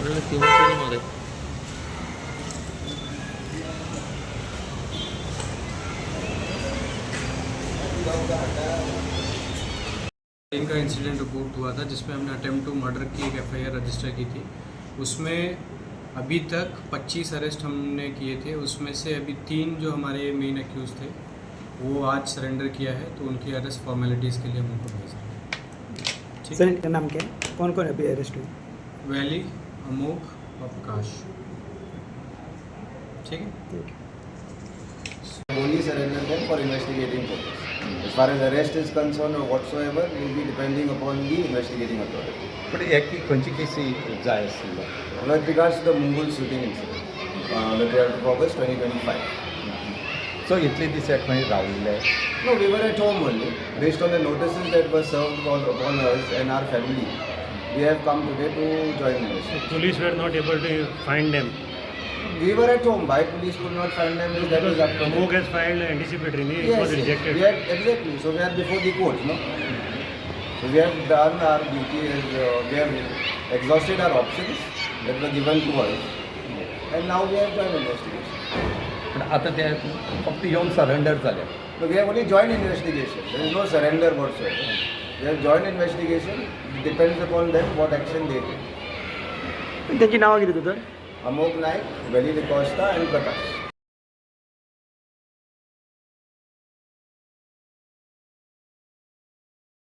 इनका incident report हुआ था जिसमें हमने अटेम्प्ट टू मर्डर की एक एफआईआर रजिस्टर की थी। उसमें अभी तक 25 अरेस्ट हमने किए थे। उसमें से अभी 3 जो हमारे मेन एक्यूज थे वो आज सरेंडर किया है, तो उनकी अरेस्ट फॉर्मेलिटीज़ के लिए हम उनको भेज रहे हैं। ठीक सर, इनका नाम क्या है? कौन कौन अभी अरेस्ट हुए? वैली, अमोक और प्रकाश। ठीक है। Only surrender them for investigating purpose. As far as arrest is concerned or whatsoever, will be depending upon the investigating authority. पण याची खंयची केसी जाय आसली? With regards to the Mongol shooting incident, the 12th of August 2025. सो इतले दीस खंय रावले? No, we were at home only. Based on the notices that were served upon us and our family, we have come today to join the investigation. Police were not able to find them. We were at home. Why police could not find them? That is up to them. Amok has filed anticipatory. It Yes, was rejected. we had, exactly. So we are before the court, no? So we have done our duty. We have exhausted our options that were given to us, and now we have joined investigation. पण आता ते फक्त येऊन surrender झाले. So we have only joined investigation. There is no surrender whatsoever. We have joined investigation. It depends upon them what action they take. त्यांची नावं किती होतं? Amok Naik, Veli Costa, and Prakash.